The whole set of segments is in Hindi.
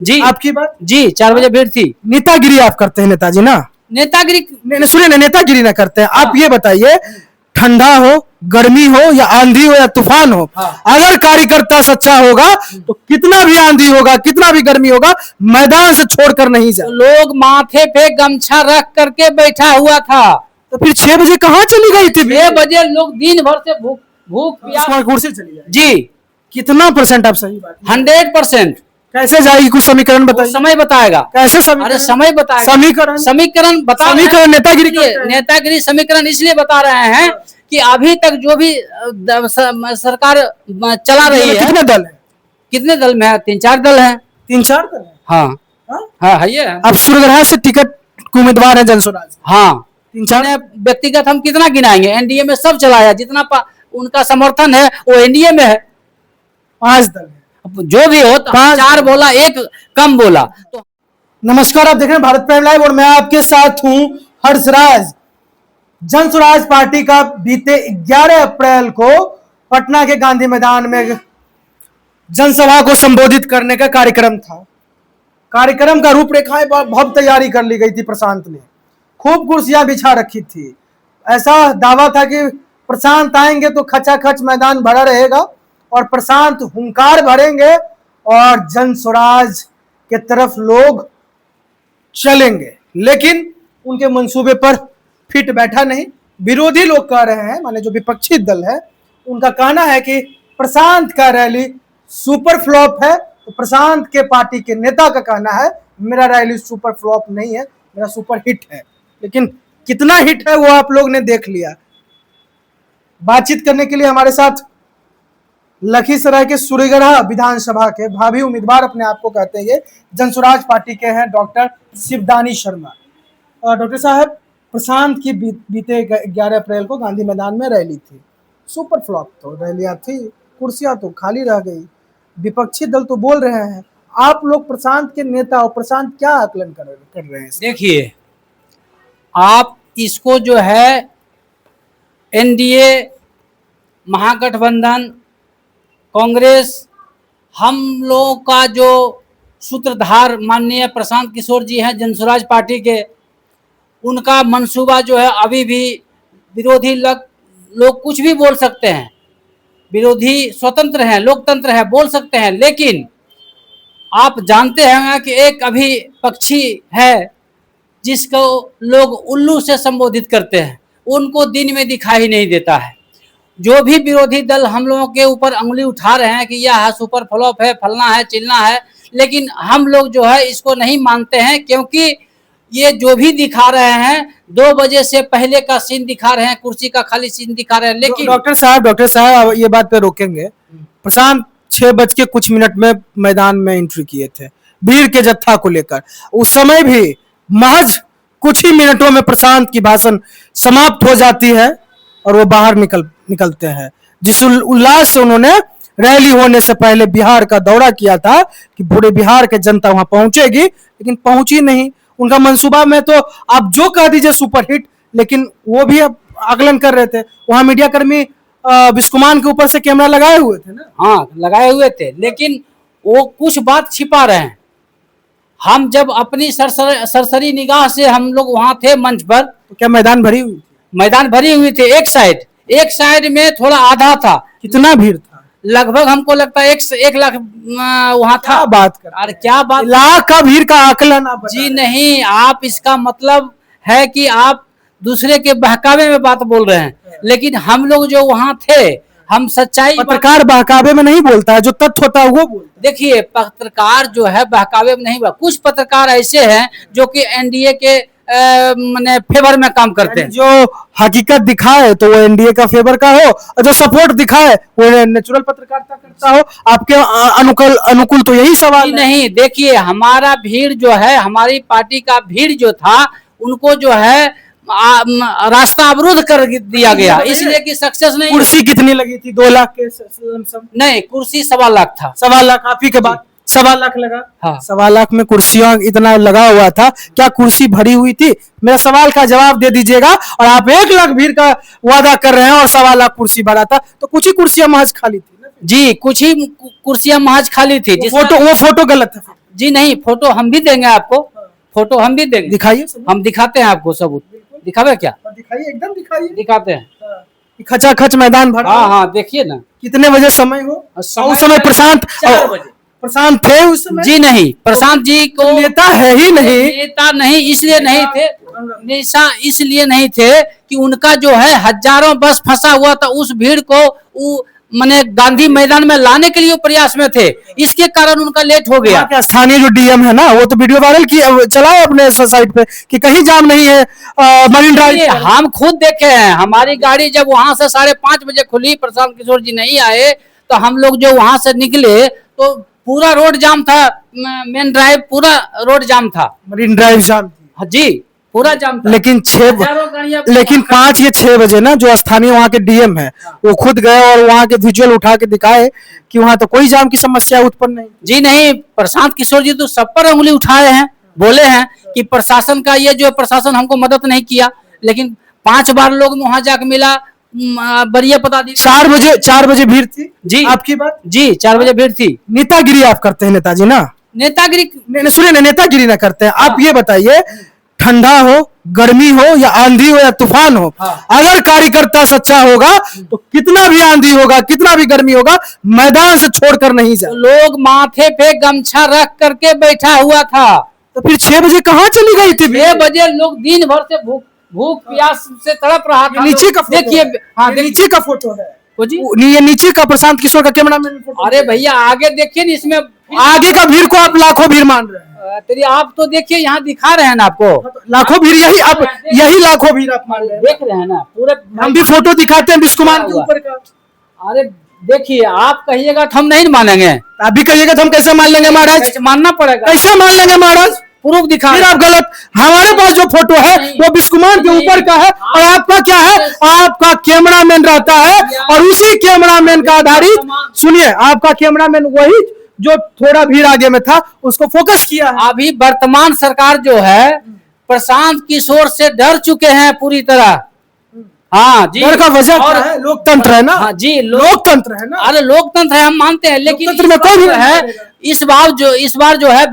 जी आपकी बात जी 4 बजे भीड़ थी। नेतागिरी आप करते हैं नेताजी ना? नेतागिरी सुनिए ना, नेतागिरी ना करते हैं आप। ये बताइए, ठंडा हो, गर्मी हो, या आंधी हो, या तूफान हो, अगर कार्यकर्ता सच्चा होगा तो कितना भी आंधी होगा, कितना भी गर्मी होगा, मैदान से छोड़कर नहीं जाए। लोग माथे पे गमछा रख करके बैठा हुआ था। तो फिर 6 बजे कहाँ चली गई थी? 6 बजे लोग दिन भर से भूख प्यास। कुर्सी चली गई जी कितना परसेंट आप सही बात? 100%। कैसे जाएगी? कुछ समीकरण बताइए। समय बताएगा। कैसे समीकरण? अरे समय बताएगा। समीकरण बता। समीकरण नेतागिरी नेतागिरी समीकरण इसलिए बता रहे हैं कि अभी तक जो भी सरकार चला रही है। कितने दल है? कितने दल में है? 3-4 दल है। 3-4 दल है? हाँ हाँ है ये। अब सूर्यग्रहण से टिकट उम्मीदवार है जनसुराज। हाँ 3-4 व्यक्तिगत हम कितना गिनाएंगे? एनडीए में सब चलाया, जितना उनका समर्थन है वो एनडीए में है। 5 दल है। जो भी हो, 4 बोला, 1 कम बोला तो। नमस्कार, आप देख रहे हैं भारत प्राइम लाइव और मैं आपके साथ हूं हर्षराज। जनसुराज पार्टी का बीते 11 अप्रैल को पटना के गांधी मैदान में जनसभा को संबोधित करने का कार्यक्रम था। कार्यक्रम का रूपरेखाएं बहुत तैयारी कर ली गई थी। प्रशांत ने खूब कुर्सियां बिछा रखी थी। ऐसा दावा था कि प्रशांत आएंगे तो खचाखच मैदान भरा रहेगा और प्रशांत हुंकार भरेंगे और जनसुराज के तरफ लोग चलेंगे। लेकिन उनके मंसूबे पर फिट बैठा नहीं। विरोधी लोग कह रहे हैं, माने जो विपक्षी दल है, उनका कहना है कि प्रशांत का रैली सुपर फ्लॉप है। तो प्रशांत के पार्टी के नेता का कहना है मेरा रैली सुपर फ्लॉप नहीं है, मेरा सुपर हिट है। लेकिन कितना हिट है वो आप लोग ने देख लिया। बातचीत करने के लिए हमारे साथ लखीसराय के सूर्यगढ़ विधानसभा के भावी उम्मीदवार अपने आप को कहते हैं जनसुराज पार्टी के हैं डॉक्टर शिवदानी शर्मा। डॉक्टर साहब, प्रशांत की बीते 11 अप्रैल को गांधी मैदान में रैली थी। सुपर फ्लॉप तो रैलियां थी, कुर्सियां तो खाली रह गई। विपक्षी दल तो बोल रहे हैं, आप लोग प्रशांत के नेता और प्रशांत क्या आकलन कर रहे हैं? देखिए, आप इसको जो है एनडीए, महागठबंधन, कांग्रेस, हम लोगों का जो सूत्रधार माननीय प्रशांत किशोर जी हैं जनसुराज पार्टी के, उनका मंसूबा जो है अभी भी विरोधी लोग कुछ भी बोल सकते हैं। विरोधी स्वतंत्र हैं, लोकतंत्र है, बोल सकते हैं। लेकिन आप जानते हैं कि एक अभी पक्षी है जिसको लोग उल्लू से संबोधित करते हैं, उनको दिन में दिखाई नहीं देता है। जो भी विरोधी दल हम लोगों के ऊपर अंगुली उठा रहे हैं कि यह सुपर फ्लॉप है, फलना है, चिलना है, लेकिन हम लोग जो है इसको नहीं मानते हैं। क्योंकि ये जो भी दिखा रहे हैं 2 बजे से पहले का सीन दिखा रहे हैं, कुर्सी का खाली सीन दिखा रहे हैं। लेकिन डॉक्टर साहब ये बात पे रोकेंगे। प्रशांत 6 बज के कुछ मिनट में मैदान में एंट्री किए थे भीड़ के जत्था को लेकर। उस समय भी महज कुछ ही मिनटों में प्रशांत की भाषण समाप्त हो जाती है और वो बाहर निकलते हैं। जिस उल्लास से उन्होंने रैली होने से पहले बिहार का दौरा किया था कि पूरे बिहार के जनता वहां पहुंचेगी, लेकिन पहुंची नहीं। उनका मंसूबा में तो आप जो कह दीजिए सुपर हिट, लेकिन वो भी अब आकलन कर रहे थे। वहां मीडिया कर्मी बिस्कुमान के ऊपर से कैमरा लगाए हुए थे ना? हाँ, लगाए हुए थे, लेकिन वो कुछ बात छिपा रहे हैं। हम जब अपनी सरसरी निगाह से हम लोग वहां थे मंच पर, तो क्या मैदान भरी हुई? मैदान भरी हुई थी। एक साइड में थोड़ा आधा था। कितना भीड़ था? लगभग हमको लगता है 1 लाख वहां था। क्या बात कर? अरे क्या बात, लाख का भीड़ का आकलन आप जी नहीं, आप इसका मतलब है कि आप दूसरे के बहकावे में बात बोल रहे हैं। लेकिन हम लोग जो वहां थे, हम सच्चाई। पत्रकार बहकावे में नहीं बोलता है, जो तथ्य होता है वो बोलता है। देखिए, पत्रकार जो है बहकावे में नहीं बोलता। कुछ पत्रकार ऐसे हैं जो कि एनडीए के मैंने फेवर में काम करते हैं। जो हकीकत दिखाए तो वो एनडीए का फेवर का हो, और जो सपोर्ट दिखाए वो नेचुरल पत्रकारिता करता हो। आपके अनुकूल तो यही सवाल नहीं। देखिए, हमारा भीड़ जो है, हमारी पार्टी का भीड़ जो था, उनको जो है रास्ता अवरुद्ध कर दिया गया, इसलिए कि सक्सेस नहीं। कुर्सी कितनी लगी थी? 2 लाख के नहीं, कुर्सी 1.25 लाख था। 1.25 लाख आप ही के बाद 1.25 लाख लगा। हाँ, 1.25 लाख में कुर्सियां इतना लगा हुआ था, क्या कुर्सी भरी हुई थी? मेरा सवाल का जवाब दे दीजिएगा। और आप 1 लाख भीड़ का वादा कर रहे हैं और 1.25 लाख कुर्सी भरा था, तो कुछ ही कुर्सियां महज खाली थी ना। जी कुछ ही कुर्सियां महज खाली थी वो फोटो गलत है। जी नहीं, फोटो हम भी देंगे आपको, फोटो हम भी देंगे, दिखाइए, हम दिखाते हैं आपको सबूत। दिखावे क्या? दिखाइए, एकदम दिखाइए। दिखाते हैं। खचाखच मैदान भरा। हाँ हाँ देखिए ना। कितने बजे समय हो? उस समय प्रशांत 4 बजे। प्रशांत थे उस समय? जी नहीं, प्रशांत जी को नेता है ही नहीं। नेता नहीं इसलिए नहीं थे, नेता इसलिए नहीं थे कि उनका जो है हजारों बस फंसा हुआ था, उस भीड़ को माने गांधी मैदान में लाने के लिए प्रयास में थे, इसके कारण उनका लेट हो गया। क्या स्थानीय जो डीएम है ना, वो तो वीडियो वायरल किया, चलाओ अपने साइट पे कि कहीं जाम नहीं है मरीन ड्राइव। हम खुद देखे हैं, हमारी गाड़ी जब वहां से 5:30 बजे खुली, प्रशांत किशोर जी नहीं आए, तो हम लोग जो वहां से निकले तो पूरा रोड जाम था, मेन ड्राइव पूरा रोड जाम था, मरीन ड्राइव जाम थी। जी पूरा जाम था। लेकिन 5 या 6 बजे ना जो स्थानीय वहाँ के डीएम है वो खुद गए और वहाँ के विजुअल उठा के दिखाए कि वहाँ तो कोई जाम की समस्या उत्पन्न नहीं। जी नहीं, प्रशांत किशोर जी तो सब पर उंगली उठाए हैं, बोले हैं कि प्रशासन का ये जो प्रशासन हमको मदद नहीं किया, लेकिन 5 बार लोग वहां जाकर मिला, बरिया पता दी। 4 बजे भीड़ थी जी आपकी बात? जी 4 बजे भीड़ थी। नेतागिरी आप करते हैं नेताजी ना? नेतागिरी सुनिए ना, नेतागिरी ना करते हैं आप। ये बताइए, ठंडा हो, गर्मी हो या आंधी हो या तूफान हो, अगर कार्यकर्ता सच्चा होगा तो कितना भी आंधी होगा, कितना भी गर्मी होगा, मैदान से छोड़कर नहीं जाए। लोग माथे पे गमछा रख करके बैठा हुआ था। तो फिर 6 बजे कहाँ चली गई थी? 6 बजे लोग दिन भर से भूख प्यास से तड़प रहा था। नीचे का देखिए, हाँ नीचे का फोटो है जी, ये नीचे का प्रशांत किशोर का कैमरामैन फोटो। अरे भैया आगे देखिए ना, इसमें आगे का भीड़ को आप लाखों भीड़ मान रहे हैं। तेरी आप तो देखिए, यहाँ दिखा रहे हैं ना आपको, लाखों भीड़, यही लाखों भीड़ आप मान रहे हैं। देख रहे हैं ना पूरे। हम भी फोटो दिखाते हैं बिस्कुमान के ऊपर का। अरे देखिए, आप कहिएगा तो हम नहीं मानेंगे, आप भी कहिएगा तो हम कैसे मान लेंगे महाराज? मानना पड़ेगा। कैसे मान लेंगे महाराज? प्रूफ दिखा। फिर आप गलत। हमारे पास जो फोटो है वो बिस्कुमान के ऊपर का है, और आपका क्या है? आपका कैमरामैन रहता है और उसी कैमरामैन का आधारित, सुनिए, आपका कैमरामैन वही जो थोड़ा भीड़ आगे में था उसको फोकस किया है। अभी वर्तमान सरकार जो है प्रशांत किशोर से डर चुके हैं पूरी तरह। हाँ जी, डर का वजह क्या है? लोकतंत्र है ना। हाँ जी, लोकतंत्र है ना। अरे लोकतंत्र है, हम मानते हैं, लेकिन लोकतंत्र में कोई भी है इस बार जो है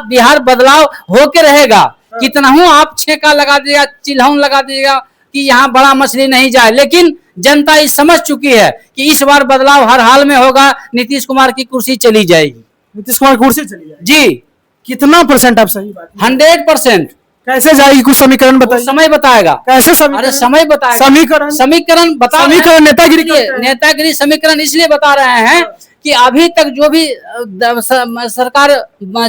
बिहार बदलाव होके रहेगा। कितना हूँ आप छेका लगा दीजिएगा, चिल्हौन लगा दीजिएगा कि यहाँ बड़ा मछली नहीं जाए, लेकिन जनता ये समझ चुकी है कि इस बार बदलाव हर हाल में होगा। नीतीश कुमार की कुर्सी चली जाएगी। नीतीश कुमार की कुर्सी चली जाएगी जी। कितना % आप सही बात? 100%। कैसे जाएगी? कुछ समीकरण बताइए। समय बताएगा। कैसे समीकरण? अरे समय बताएगा। समीकरण बता, समीकरण नेतागिरी समीकरण इसलिए बता रहे हैं कि अभी तक जो भी सरकार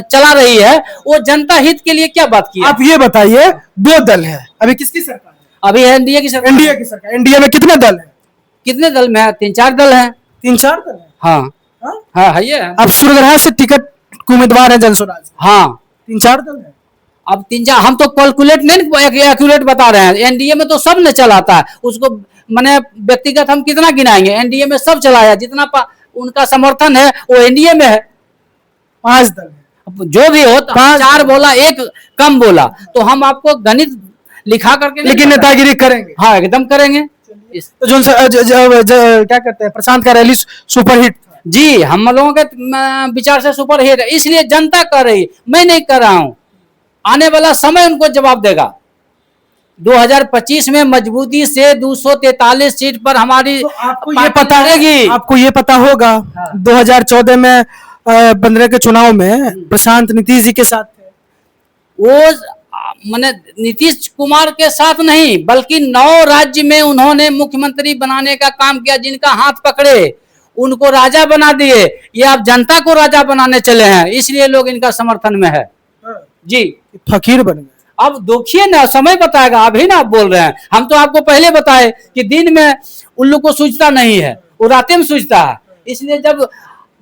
चला रही है वो जनता हित के लिए क्या बात की है? आप ये बताइए, 2 दल है अभी, किसकी सरकार है? अभी एनडीए की सरकार। एनडीए की सरकार। एनडीए में कितने दल है? कितने दल में है? 3-4 दल है। 3-4 दल है। हाँ हाँ है ये। अब सूर्यग्रहण से टिकट उम्मीदवार है जनसुराज। हाँ 3-4 दल है। अब 3-4 हम तो कैलकुलेट नहीं, एक्यूरेट बता रहे हैं। एनडीए में तो सब ने चलाता है उसको, माने व्यक्तिगत हम कितना गिनाएंगे? एनडीए में सब चलाया, जितना उनका समर्थन है वो एनडीए में है। 5 दल है। जो भी हो, 4 बोला, 1 कम बोला, तो हम आपको गणित लिखा करके, लेकिन नेतागिरी करेंगे। हाँ एकदम करेंगे। तो जो क्या कहते हैं, प्रशांत का रैली सुपरहिट जी, हम लोगों के विचार से सुपरहिट है, इसलिए जनता कर रही, मैं नहीं कर रहा हूं। आने वाला समय उनको जवाब देगा। 2025 में मजबूती से 243 सीट पर हमारी तो आपको ये पता होगा। हाँ। 2014 में 15 के चुनाव में प्रशांत नीतीश जी के साथ थे। वो माने नीतीश कुमार के साथ नहीं, बल्कि 9 राज्य में उन्होंने मुख्यमंत्री बनाने का काम किया। जिनका हाथ पकड़े उनको राजा बना दिए। ये आप जनता को राजा बनाने चले हैं, इसलिए लोग इनका समर्थन में है। जी, फकीर बन गए। अब देखिए ना, समय बताएगा। अभी ना आप बोल रहे हैं, हम तो आपको पहले बताए कि दिन में उल्लू को सूझता नहीं है, वो रातें में सूझता है। इसलिए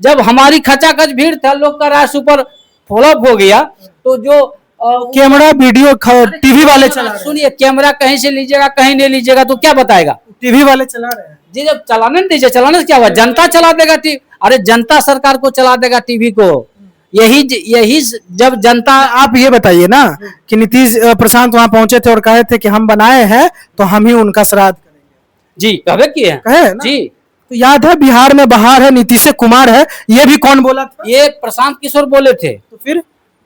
जब हमारी खचाखच भीड़ था, लोग का राय सुपर फ्लॉप हो गया, तो जो कैमरा वीडियो टीवी वाले चला रहे हैं। सुनिए, कैमरा कहीं से लीजिएगा, कहीं नहीं लीजिएगा तो क्या बताएगा? टीवी वाले चला रहे हैं जी। जब चलाने नहीं दीजिए, चलाने से क्या हुआ? जनता चला देगा टीवी। अरे जनता सरकार को चला देगा, टीवी को। यही जब जनता। आप ये बताइए ना कि नीतीश प्रशांत वहां पहुंचे थे और कहे थे कि हम बनाए हैं तो हम ही उनका श्राद्ध करेंगे। जी, कहे किए हैं, कहे ना? जी। तो याद है बिहार में बहार है, नीतीश कुमार है, ये भी कौन बोला था? ये प्रशांत किशोर बोले थे। तो फिर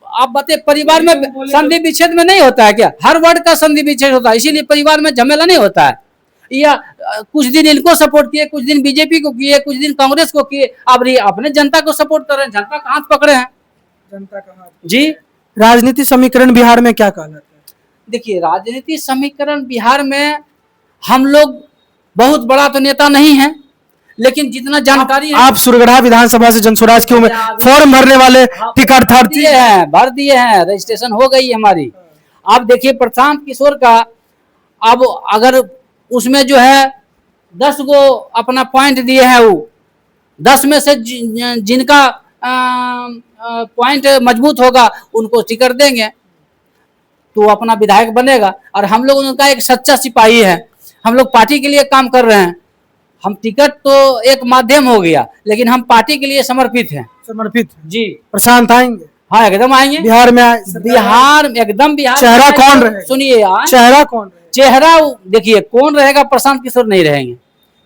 आप बताइए, परिवार में संधि विच्छेद में नहीं होता है क्या? हर वर्ड का संधि विच्छेद होता है, इसीलिए परिवार में झमेला नहीं होता है। या कुछ दिन इनको सपोर्ट किए, कुछ दिन बीजेपी को किए, कुछ दिन कांग्रेस को किए, अब ये अपने जनता को सपोर्ट कर रहे हैं। जनता का हाथ पकड़े हैं। जनता का हाथ। जी राजनीति समीकरण बिहार में क्या कहलाता है? देखिए, राजनीति समीकरण बिहार में हम लोग बहुत बड़ा तो नेता नहीं है, लेकिन जितना जानकारी आप सुरगढ़ा विधानसभा से जनसुराज के फॉर्म भरने वाले टिकटर्थी भर दिए हैं, रजिस्ट्रेशन हो गई हमारी। आप देखिए प्रशांत किशोर का, अब अगर उसमें जो है 10 गो अपना पॉइंट दिए हैं, वो 10 में से जिनका पॉइंट मजबूत होगा उनको टिकट देंगे तो अपना विधायक बनेगा। और हम लोग उनका एक सच्चा सिपाही है, हम लोग पार्टी के लिए काम कर रहे हैं। हम टिकट तो एक माध्यम हो गया, लेकिन हम पार्टी के लिए समर्पित हैं। समर्पित जी। प्रशांत आएंगे? हाँ, एकदम आएंगे। बिहार में बिहार एकदम बिहार। चेहरा कौन रहेगा? सुनिए, चेहरा कौन रहेगा? चेहरा देखिए कौन रहेगा, प्रशांत किशोर नहीं रहेंगे,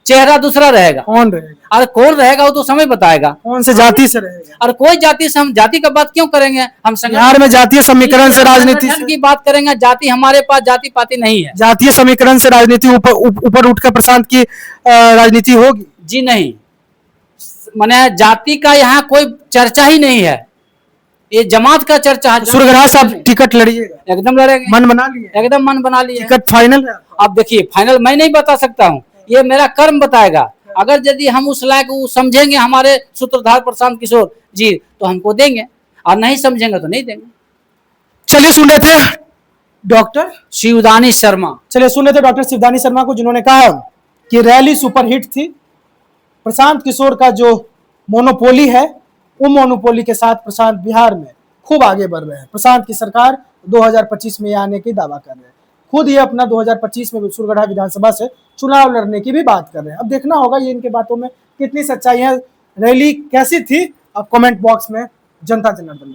चेहरा दूसरा रहेगा। कौन रहेगा? और कौन रहेगा वो तो समय बताएगा। कौन से जाति से रहेगा? और कोई जाति से, हम जाति का बात क्यों करेंगे? हम बिहार में जातीय समीकरण से राजनीति की बात करेंगे। जाति, हमारे पास जाति पाति नहीं है। जातीय समीकरण से राजनीति ऊपर उठकर प्रशांत की राजनीति होगी? जी नहीं, माने जाति का यहाँ कोई चर्चा ही नहीं है, ये जमात का चर्चा है। सुरगढ़ा साहब टिकट लड़िएगा? एकदम लड़ेंगे। मन बना लिया? एकदम मन बना लिया। टिकट फाइनल है? अब देखिए, फाइनल मैं नहीं बता सकता हूँ, ये मेरा कर्म बताएगा। अगर यदि हम उस लायक समझेंगे हमारे सूत्रधार प्रशांत किशोर जी, तो हमको देंगे, और नहीं समझेंगे तो नहीं देंगे। चलिए सुन रहे थे डॉक्टर शिवदानी शर्मा। चलिए सुन रहे थे डॉक्टर शिवदानी शर्मा को, जिन्होंने कहा कि रैली सुपरहिट थी। प्रशांत किशोर का जो मोनोपोली है, वो मोनोपोली के साथ प्रशांत बिहार में खूब आगे बढ़ रहे हैं। प्रशांत की सरकार 2025 में आने की दावा कर रहे हैं। खुद ये अपना 2025 में सुरगढ़ा विधानसभा से चुनाव लड़ने की भी बात कर रहे हैं। अब देखना होगा ये इनके बातों में कितनी सच्चाई है। रैली कैसी थी, आप कमेंट बॉक्स में जनता जनार्दन